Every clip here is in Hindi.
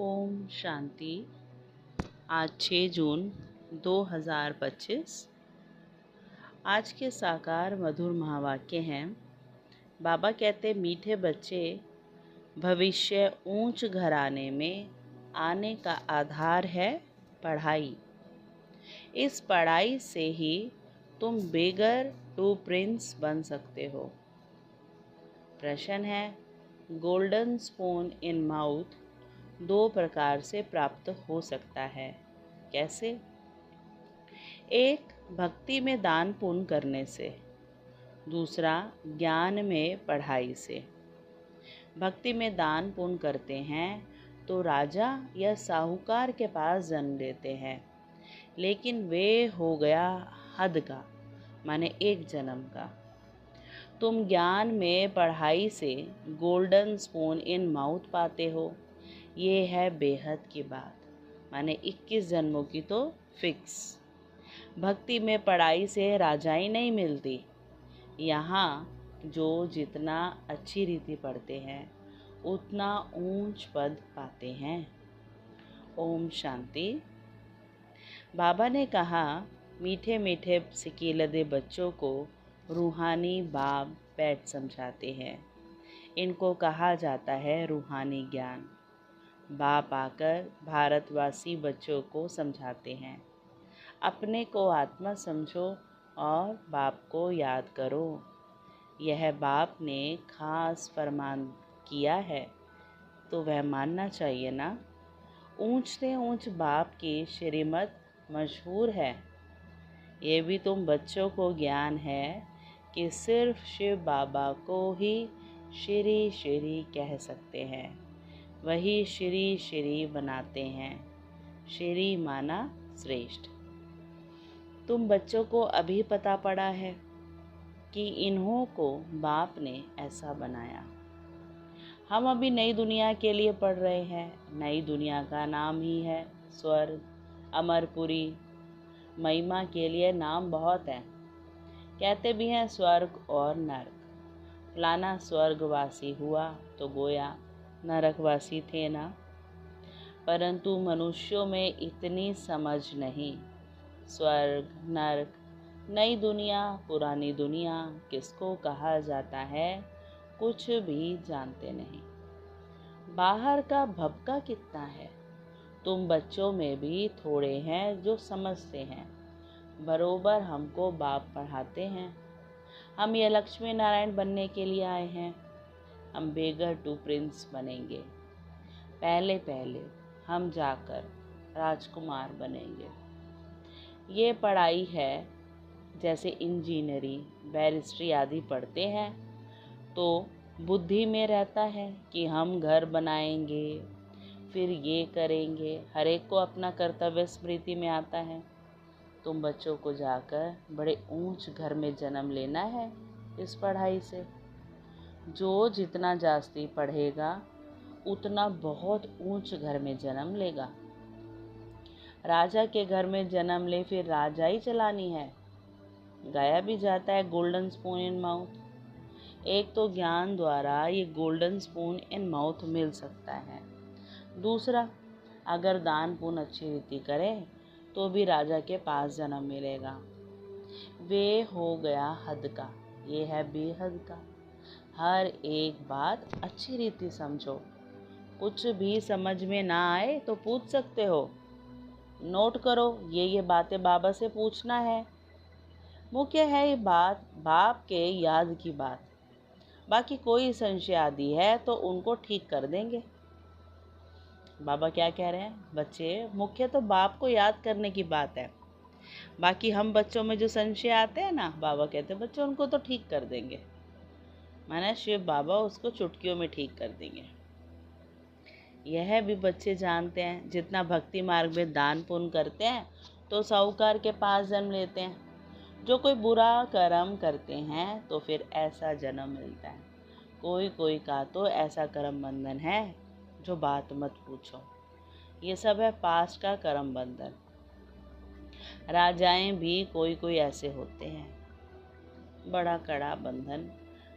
ओम शांति। आज 6 जून 2025। आज के साकार मधुर महावाक्य हैं। बाबा कहते, मीठे बच्चे, भविष्य ऊंच घराने में आने का आधार है पढ़ाई। इस पढ़ाई से ही तुम बेगर टू प्रिंस बन सकते हो। प्रश्न है, गोल्डन स्पून इन माउथ 2 प्रकार से प्राप्त हो सकता है। कैसे? एक, भक्ति में दान पुण्य करने से। दूसरा, ज्ञान में पढ़ाई से। भक्ति में दान पुण्य करते हैं तो राजा या साहूकार के पास जन्म लेते हैं, लेकिन वे हो गया हद का, माने एक जन्म का। तुम ज्ञान में पढ़ाई से गोल्डन स्पून इन माउथ पाते हो। ये है बेहद की बात, माने 21 जन्मों की तो फिक्स। भक्ति में पढ़ाई से राजाई नहीं मिलती। यहाँ जो जितना अच्छी रीति पढ़ते हैं उतना ऊंच पद पाते हैं। ओम शांति। बाबा ने कहा, मीठे मीठे सिकीलदे बच्चों को रूहानी बाप बैठ समझाते हैं। इनको कहा जाता है रूहानी ज्ञान। बाप आकर भारतवासी बच्चों को समझाते हैं, अपने को आत्मा समझो और बाप को याद करो। यह बाप ने खास फरमान किया है तो वह मानना चाहिए ना। ऊंच से ऊंच बाप की श्रीमत मशहूर है। ये भी तुम बच्चों को ज्ञान है कि सिर्फ शिव बाबा को ही श्री श्री कह सकते हैं। वही श्री श्री बनाते हैं। श्री माना श्रेष्ठ। तुम बच्चों को अभी पता पड़ा है कि इन्हों को बाप ने ऐसा बनाया। हम अभी नई दुनिया के लिए पढ़ रहे हैं। नई दुनिया का नाम ही है स्वर्ग, अमरपुरी। महिमा के लिए नाम बहुत हैं। कहते भी हैं स्वर्ग और नरक। फलाना स्वर्गवासी हुआ तो गोया नरकवासी थे ना। परंतु मनुष्यों में इतनी समझ नहीं। स्वर्ग, नरक, नई दुनिया, पुरानी दुनिया किसको कहा जाता है कुछ भी जानते नहीं। बाहर का भपका कितना है। तुम बच्चों में भी थोड़े हैं जो समझते हैं। बरोबर हमको बाप पढ़ाते हैं। हम ये लक्ष्मी नारायण बनने के लिए आए हैं। हम बेगर टू प्रिंस बनेंगे। पहले पहले हम जाकर राजकुमार बनेंगे। ये पढ़ाई है, जैसे इंजीनियरिंग, बैरिस्ट्री आदि पढ़ते हैं तो बुद्धि में रहता है कि हम घर बनाएंगे, फिर ये करेंगे। हर एक को अपना कर्तव्य स्मृति में आता है। तुम बच्चों को जाकर बड़े ऊंच घर में जन्म लेना है इस पढ़ाई से। जो जितना जास्ती पढ़ेगा उतना बहुत ऊंच घर में जन्म लेगा। राजा के घर में जन्म ले फिर राजाई चलानी है। गाया भी जाता है गोल्डन स्पून इन माउथ। एक तो ज्ञान द्वारा ये गोल्डन स्पून इन माउथ मिल सकता है। दूसरा, अगर दान पुण्य अच्छी रीति करें तो भी राजा के पास जन्म मिलेगा। वे हो गया हद का, ये है बेहद का। हर एक बात अच्छी रीति समझो। कुछ भी समझ में ना आए तो पूछ सकते हो। नोट करो, ये बातें बाबा से पूछना है। मुख्य है ये बात बाप के याद की बात। बाकी कोई संशय आदि है तो उनको ठीक कर देंगे। बाबा क्या कह रहे हैं, बच्चे, मुख्य तो बाप को याद करने की बात है। बाकी हम बच्चों में जो संशय आते हैं ना, बाबा कहते हैं बच्चों उनको तो ठीक कर देंगे। माना शिव बाबा उसको चुटकियों में ठीक कर देंगे। यह भी बच्चे जानते हैं, जितना भक्ति मार्ग में दान पुण्य करते हैं तो साहूकार के पास जन्म लेते हैं। जो कोई बुरा कर्म करते हैं तो फिर ऐसा जन्म मिलता है। कोई का तो ऐसा कर्म बंधन है जो बात मत पूछो। ये सब है पास्ट का कर्म बंधन। राजाएं भी कोई ऐसे होते हैं। बड़ा कड़ा बंधन,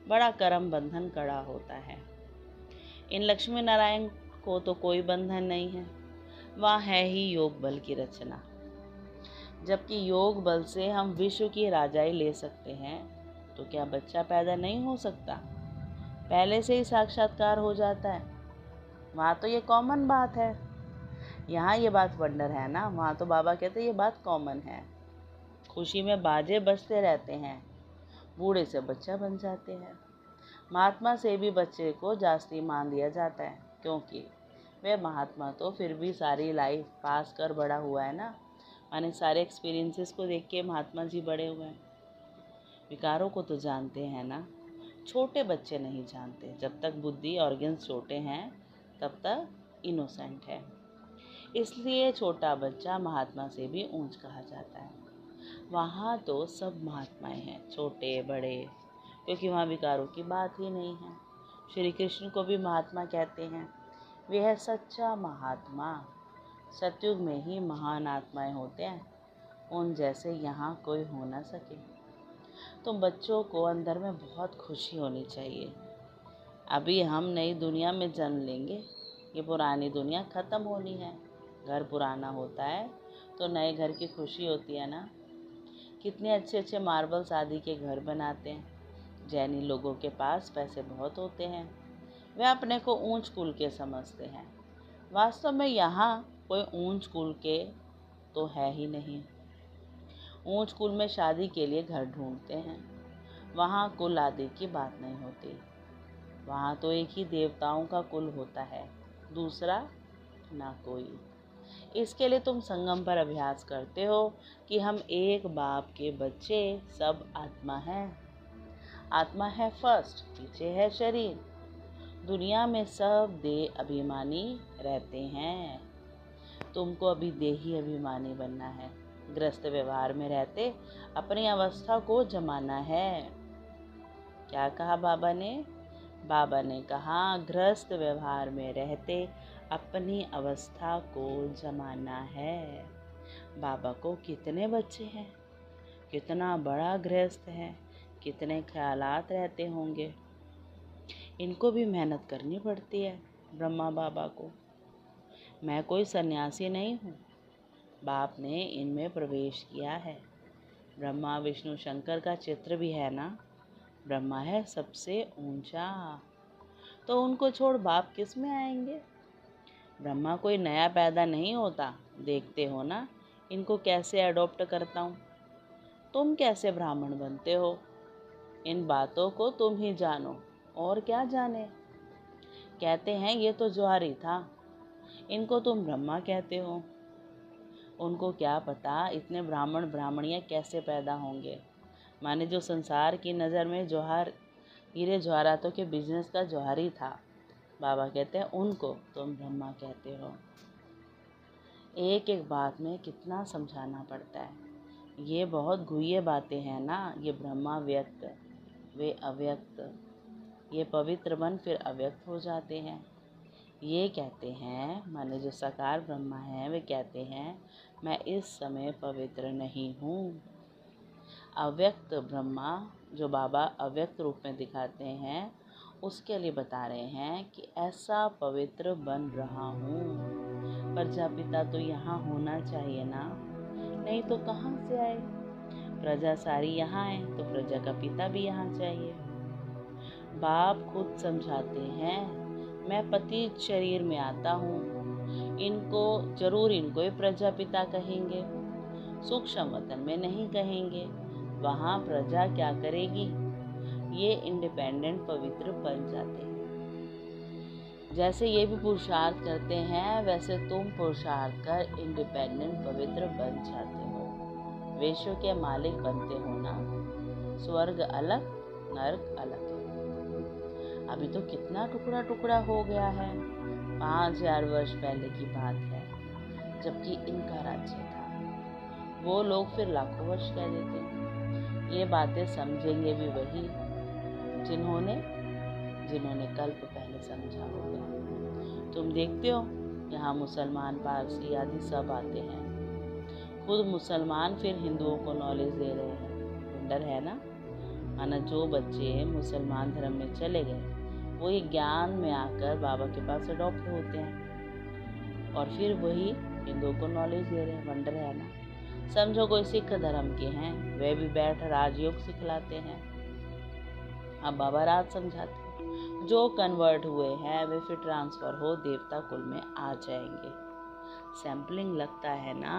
बड़ा कर्म बंधन कड़ा होता है। इन लक्ष्मी नारायण को तो कोई बंधन नहीं है, वहाँ है ही योग बल की रचना। जबकि योग बल से हम विश्व की राजाई ले सकते हैं, तो क्या बच्चा पैदा नहीं हो सकता? पहले से ही साक्षात्कार हो जाता है। वहाँ तो ये कॉमन बात है, यहाँ ये बात वंडर है ना। वहाँ तो बाबा कहते ये बात कॉमन है। खुशी में बाजे बजते रहते हैं, बूढ़े से बच्चा बन जाते हैं। महात्मा से भी बच्चे को जास्ती मान दिया जाता है, क्योंकि वह महात्मा तो फिर भी सारी लाइफ पास कर बड़ा हुआ है ना। माने सारे एक्सपीरियंसेस को देख के महात्मा जी बड़े हुए हैं। विकारों को तो जानते हैं ना, छोटे बच्चे नहीं जानते। जब तक बुद्धि ऑर्गन्स छोटे हैं तब तक इनोसेंट है। इसलिए छोटा बच्चा महात्मा से भी ऊंच कहा जाता है। वहाँ तो सब महात्माएं हैं, छोटे बड़े, क्योंकि वहाँ विकारों की बात ही नहीं है। श्री कृष्ण को भी महात्मा कहते हैं। वे है सच्चा महात्मा। सतयुग में ही महान आत्माएं होते हैं, उन जैसे यहाँ कोई हो ना सके। तो बच्चों को अंदर में बहुत खुशी होनी चाहिए। अभी हम नई दुनिया में जन्म लेंगे, ये पुरानी दुनिया ख़त्म होनी है। घर पुराना होता है तो नए घर की खुशी होती है ना। कितने अच्छे अच्छे मार्बल्स आदि के घर बनाते हैं। जैनी लोगों के पास पैसे बहुत होते हैं, वे अपने को ऊंच कुल के समझते हैं। वास्तव में यहाँ कोई ऊंच कुल के तो है ही नहीं। ऊंच कुल में शादी के लिए घर ढूंढते हैं, वहाँ कुल आदि की बात नहीं होती। वहाँ तो एक ही देवताओं का कुल होता है, दूसरा ना कोई। इसके लिए तुम संगम पर अभ्यास करते हो कि हम एक बाप के बच्चे सब आत्मा हैं। आत्मा है फर्स्ट, पीछे है शरीर। दुनिया में सब देह अभिमानी रहते हैं। तुमको अभी देही अभिमानी बनना है। ग्रस्त व्यवहार में रहते अपनी अवस्था को जमाना है। क्या कहा बाबा ने? बाबा ने कहा ग्रस्त व्यवहार में रहते अपनी अवस्था को जमाना है। बाबा को कितने बच्चे हैं, कितना बड़ा गृहस्थ है, कितने ख्यालात रहते होंगे। इनको भी मेहनत करनी पड़ती है। ब्रह्मा बाबा को, मैं कोई सन्यासी नहीं हूँ, बाप ने इनमें प्रवेश किया है। ब्रह्मा विष्णु शंकर का चित्र भी है ना। ब्रह्मा है सबसे ऊंचा, तो उनको छोड़ बाप किस में आएंगे? ब्रह्मा कोई नया पैदा नहीं होता। देखते हो ना इनको कैसे अडॉप्ट करता हूँ। तुम कैसे ब्राह्मण बनते हो, इन बातों को तुम ही जानो, और क्या जाने। कहते हैं ये तो ज्वारी था, इनको तुम ब्रह्मा कहते हो। उनको क्या पता इतने ब्राह्मण ब्राह्मणियाँ कैसे पैदा होंगे। माने जो संसार की नज़र में जौहर हीरे जवाहरातों के बिजनेस का जौहरी था, बाबा कहते हैं उनको तुम ब्रह्मा कहते हो। एक एक बात में कितना समझाना पड़ता है। ये बहुत गुह्य बातें हैं ना। ये ब्रह्मा व्यक्त, वे अव्यक्त, ये पवित्र बन फिर अव्यक्त हो जाते हैं। ये कहते हैं, माने जो साकार ब्रह्मा है, वे कहते हैं मैं इस समय पवित्र नहीं हूँ। अव्यक्त ब्रह्मा जो बाबा अव्यक्त रूप में दिखाते हैं, उसके लिए बता रहे हैं कि ऐसा पवित्र बन रहा हूँ। प्रजापिता तो यहाँ होना चाहिए ना, नहीं तो कहाँ से आए? प्रजा सारी यहाँ है तो प्रजा का पिता भी यहाँ चाहिए। बाप खुद समझाते हैं मैं पतित शरीर में आता हूँ, इनको जरूर इनको ही प्रजापिता कहेंगे, सूक्ष्म वतन में नहीं कहेंगे। वहाँ प्रजा क्या करेगी? ये इंडिपेंडेंट पवित्र बन जाते हैं। जैसे ये भी पुरुषार्थ करते हैं, वैसे तुम पुरुषार्थ कर इंडिपेंडेंट पवित्र बन जाते हो। विश्व के मालिक बनते हो ना। स्वर्ग अलग, नरक अलग है। अभी तो कितना टुकड़ा टुकड़ा हो गया है। 5000 वर्ष पहले की बात है, जबकि इनका राज्य था। वो लोग फिर लाखों वर्ष कह देते हैं। ये बातें समझेंगे भी वही जिन्होंने कल्प पहले समझा होगा। तुम देखते हो यहाँ मुसलमान, पारसी आदि सब आते हैं। खुद मुसलमान फिर हिंदुओं को नॉलेज दे रहे हैं। वंडर है ना। माना जो बच्चे मुसलमान धर्म में चले गए, वो ये ज्ञान में आकर बाबा के पास अडॉप्ट होते हैं और फिर वही हिंदुओं को नॉलेज दे रहे हैं। वंडर है ना। समझो कोई सिख धर्म के हैं, वे भी बैठ राजयोग सिखलाते हैं। अब बाबा राज समझाते हैं। जो कन्वर्ट हुए हैं वे फिर ट्रांसफर हो देवता कुल में आ जाएंगे। सैम्पलिंग लगता है ना।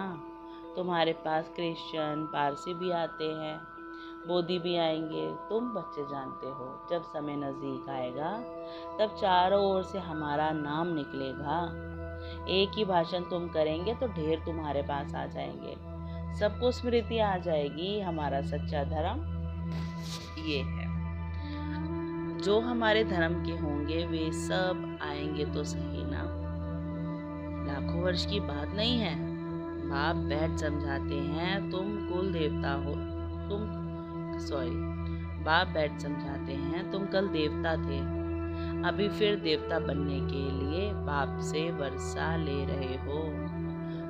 तुम्हारे पास क्रिश्चियन पारसी भी आते हैं, बोधी भी आएंगे। तुम बच्चे जानते हो जब समय नज़दीक आएगा तब चारों ओर से हमारा नाम निकलेगा। एक ही भाषण तुम करेंगे तो ढेर तुम्हारे पास आ जाएंगे। सबको स्मृति आ जाएगी हमारा सच्चा धर्म ये है। जो हमारे धर्म के होंगे वे सब आएंगे तो सही ना। लाखों वर्ष की बात नहीं है। बाप बैठ समझाते हैं तुम बाप बैठ समझाते हैं तुम कल देवता थे, अभी फिर देवता बनने के लिए बाप से वर्षा ले रहे हो।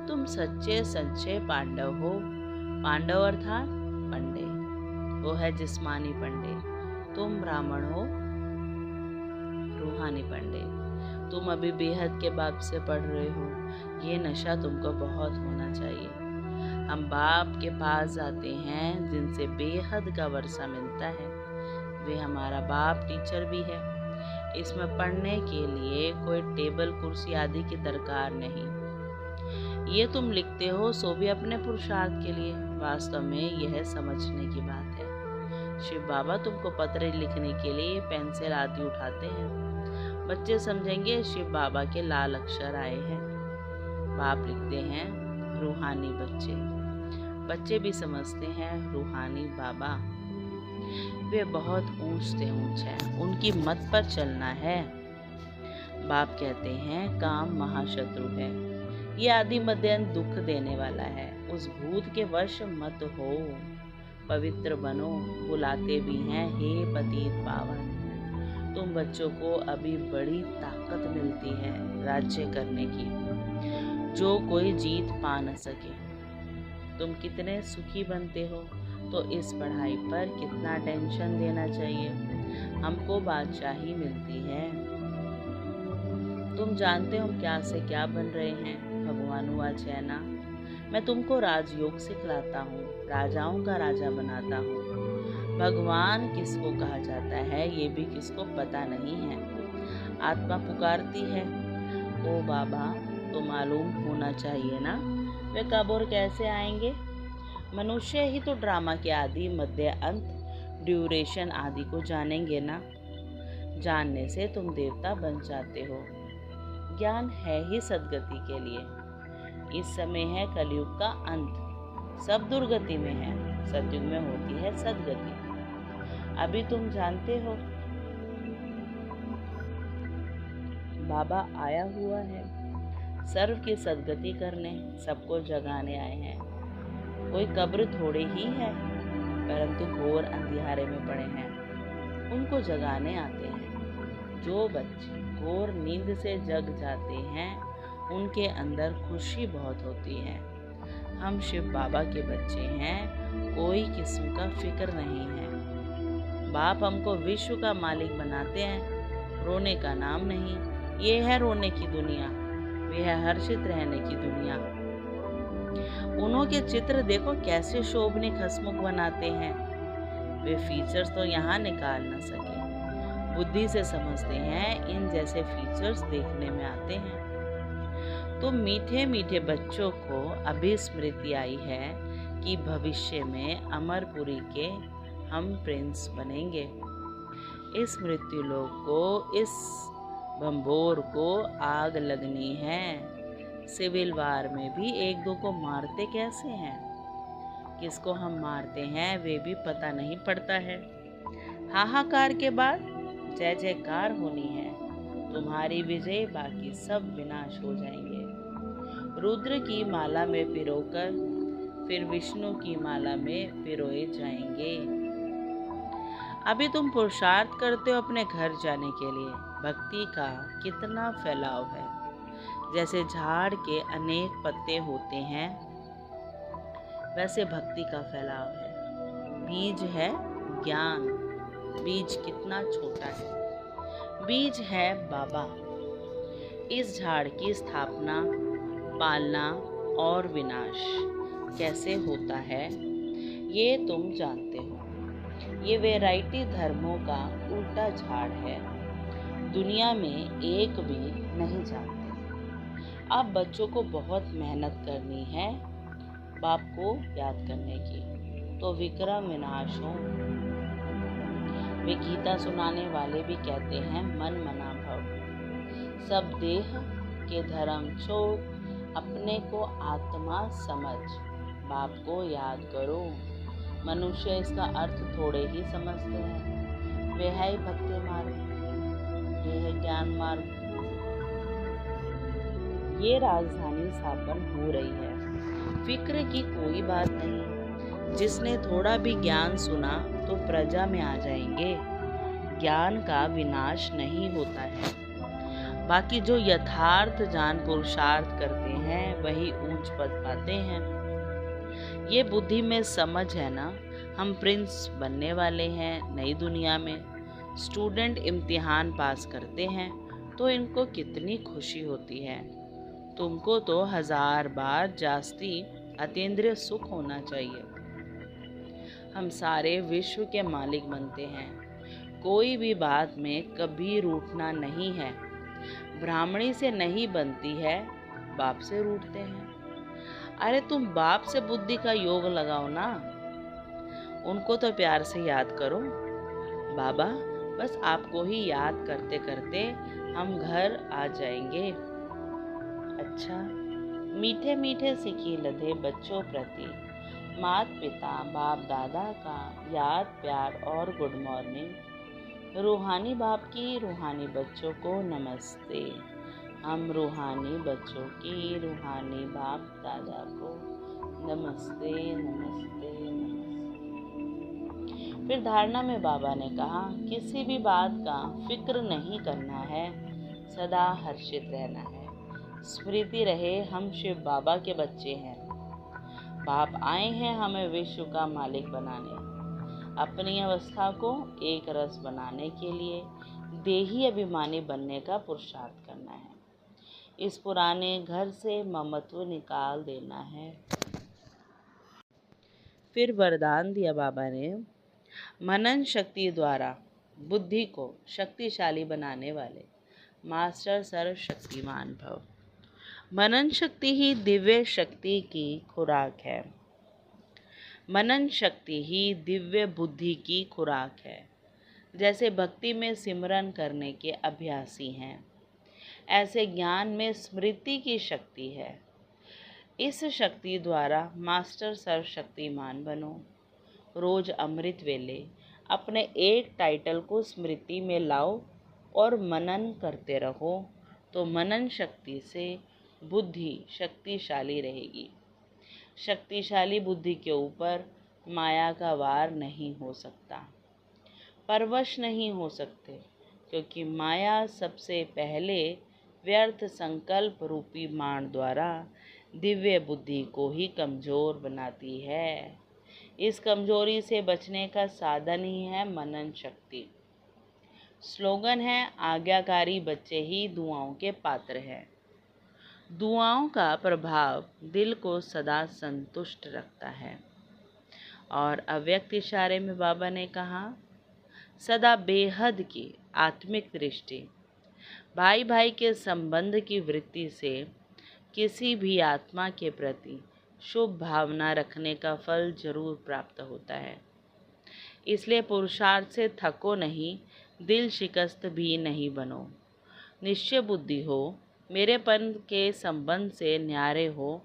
तुम सच्चे पांडव हो। पांडव अर्थात पंडे, वो है जिस्मानी पंडे। तुम ब्राह्मण हो, रूहानी पंडे। तुम अभी बेहद के बाप से पढ़ रहे हो। ये नशा तुमको बहुत होना चाहिए। हम बाप के पास जाते हैं जिनसे बेहद का वर्षा मिलता है। वे हमारा बाप टीचर भी है। इसमें पढ़ने के लिए कोई टेबल कुर्सी आदि की दरकार नहीं। ये तुम लिखते हो सो भी अपने पुरुषार्थ के लिए। वास्तव में यह समझने की बात है। शिव बाबा तुमको पत्र लिखने के लिए पेंसिल आदि उठाते हैं। बच्चे समझेंगे शिव बाबा के लाल अक्षर आए हैं। बाप लिखते हैं रूहानी बच्चे। बच्चे भी समझते हैं रूहानी बाबा। वे बहुत ऊंच से ऊंच हैं, उनकी मत पर चलना है। बाप कहते हैं काम महाशत्रु है, ये आदि मध्य अंत दुख देने वाला है। उस भूत के वश मत हो, पवित्र बनो। बुलाते भी हैं हे पतित पावन। तुम बच्चों को अभी बड़ी ताकत मिलती है राज्य करने की, जो कोई जीत पा न सके। तुम कितने सुखी बनते हो तो इस पढ़ाई पर कितना टेंशन देना चाहिए। हमको बादशाही मिलती है। तुम जानते हो हम क्या से क्या बन रहे हैं। भगवान हुआ चैना। मैं तुमको राजयोग सिखलाता हूँ, राजाओं का राजा बनाता हूँ। भगवान किसको कहा जाता है ये भी किसको पता नहीं है। आत्मा पुकारती है ओ बाबा, तो मालूम होना चाहिए ना वे कब और कैसे आएंगे। मनुष्य ही तो ड्रामा के आदि मध्य अंत ड्यूरेशन आदि को जानेंगे ना। जानने से तुम देवता बन जाते हो। ज्ञान है ही सद्गति के लिए। इस समय है कलयुग का अंत। सब दुर्गति में है, सतयुग में होती है सद्गति। अभी तुम जानते हो बाबा आया हुआ है सर्व की सद्गति करने, सबको जगाने आए हैं। कोई कब्र थोड़े ही है, परंतु घोर अंधियारे में पड़े हैं, उनको जगाने आते हैं। जो बच्चे घोर नींद से जग जाते हैं उनके अंदर खुशी बहुत होती है। हम शिव बाबा के बच्चे हैं, कोई किस्म का फिक्र नहीं है। बाप हमको विश्व का मालिक बनाते हैं, रोने का नाम नहीं। ये है रोने की दुनिया, वे है हर्षित रहने की दुनिया। उन्हों के चित्र देखो कैसे शोभनीक हंसमुख बनाते हैं। वे फीचर्स तो यहाँ निकाल न सके, बुद्धि से समझते हैं इन जैसे फीचर्स देखने में आते हैं। तो मीठे मीठे बच्चों को अभी स्मृति आई है कि भविष्य में अमरपुरी के हम प्रिंस बनेंगे। इस मृत्यु लोक को, इस भंबोर को आग लगनी है। सिविल वार में भी एक दो को मारते कैसे हैं, किसको हम मारते हैं वे भी पता नहीं पड़ता है। हाहाकार के बाद जय जयकार होनी है। तुम्हारी विजय, बाकी सब विनाश हो जाएंगे। रुद्र की माला में पिरोकर फिर विष्णु की माला में पिरोए जाएंगे। अभी तुम पुरुषार्थ करते हो अपने घर जाने के लिए। भक्ति का कितना फैलाव है। जैसे झाड़ के अनेक पत्ते होते हैं वैसे भक्ति का फैलाव है। बीज है ज्ञान। बीज कितना छोटा है बीज है बाबा। इस झाड़ की स्थापना, पालना और विनाश कैसे होता है ये तुम जानते हो। ये वैरायटी धर्मों का उल्टा झाड़ है, दुनिया में एक भी नहीं जानते। अब बच्चों को बहुत मेहनत करनी है बाप को याद करने की, तो विक्रम विनाश हो। वे गीता सुनाने वाले भी कहते हैं मन मना भव। सब देह के धर्म छोड़ अपने को आत्मा समझ बाप को याद करो। मनुष्य इसका अर्थ थोड़े ही समझते हैं। वे है ही भक्ति मार्ग, ये है ज्ञान मार्ग। ये राजधानी स्थापन हो रही है, फिक्र की कोई बात नहीं। जिसने थोड़ा भी ज्ञान सुना तो प्रजा में आ जाएंगे। ज्ञान का विनाश नहीं होता है, बाकी जो यथार्थ जान पुरुषार्थ करते हैं वही ऊंच पद पाते हैं। ये बुद्धि में समझ है ना, हम प्रिंस बनने वाले हैं नई दुनिया में। स्टूडेंट इम्तिहान पास करते हैं तो इनको कितनी खुशी होती है। तुमको तो 1000 बार जास्ती अतीन्द्रिय सुख होना चाहिए। हम सारे विश्व के मालिक बनते हैं, कोई भी बात में कभी रूठना नहीं है। ब्राह्मणी से नहीं बनती है, बाप से रूठते हैं। अरे तुम बाप से बुद्धि का योग लगाओ ना, उनको तो प्यार से याद करो। बाबा बस आपको ही याद करते करते हम घर आ जाएंगे। अच्छा, मीठे मीठे सिक्के लदे बच्चों प्रति माता पिता बाप दादा का याद प्यार और गुड मॉर्निंग। रूहानी बाप की रूहानी बच्चों को नमस्ते। हम रूहानी बच्चों की रूहानी बाप दादा को नमस्ते नमस्ते नमस्ते। फिर धारणा में बाबा ने कहा, किसी भी बात का फिक्र नहीं करना है, सदा हर्षित रहना है। स्मृति रहे हम शिव बाबा के बच्चे हैं। बाप आए हैं हमें विश्व का मालिक बनाने, अपनी अवस्था को एक रस बनाने के लिए देही अभिमानी बनने का पुरुषार्थ करना है। इस पुराने घर से ममत्व निकाल देना है। फिर वरदान दिया बाबा ने, मनन शक्ति द्वारा बुद्धि को शक्तिशाली बनाने वाले मास्टर सर्वशक्तिमान भव। मनन शक्ति ही दिव्य शक्ति की खुराक है। मनन शक्ति ही दिव्य बुद्धि की खुराक है। जैसे भक्ति में सिमरन करने के अभ्यासी हैं, ऐसे ज्ञान में स्मृति की शक्ति है। इस शक्ति द्वारा मास्टर सर्वशक्तिमान बनो। रोज अमृत वेले अपने एक टाइटल को स्मृति में लाओ और मनन करते रहो, तो मनन शक्ति से बुद्धि शक्तिशाली रहेगी। शक्तिशाली बुद्धि के ऊपर माया का वार नहीं हो सकता, परवश नहीं हो सकते, क्योंकि माया सबसे पहले व्यर्थ संकल्प रूपी मान द्वारा दिव्य बुद्धि को ही कमजोर बनाती है। इस कमजोरी से बचने का साधन ही है मनन शक्ति। स्लोगन है, आज्ञाकारी बच्चे ही दुआओं के पात्र हैं। दुआओं का प्रभाव दिल को सदा संतुष्ट रखता है। और अव्यक्त इशारे में बाबा ने कहा, सदा बेहद की आत्मिक दृष्टि, भाई भाई के संबंध की वृत्ति से किसी भी आत्मा के प्रति शुभ भावना रखने का फल जरूर प्राप्त होता है। इसलिए पुरुषार्थ से थको नहीं, दिल शिकस्त भी नहीं बनो। निश्चय बुद्धि हो, मेरेपन के संबंध से न्यारे हो,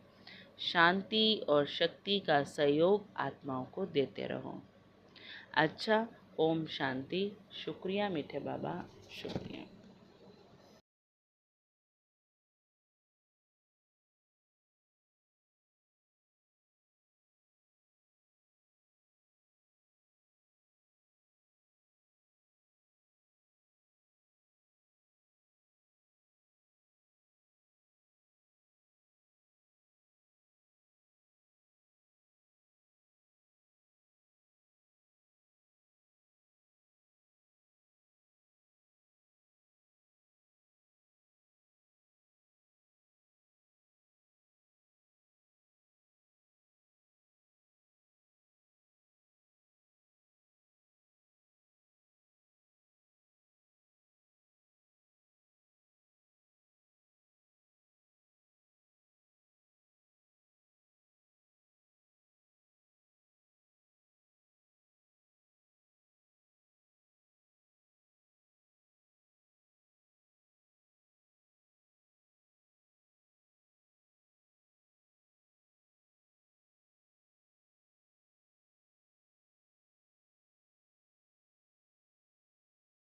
शांति और शक्ति का सहयोग आत्माओं को देते रहो। अच्छा, ओम शांति। शुक्रिया मीठे बाबा, शुक्रिया।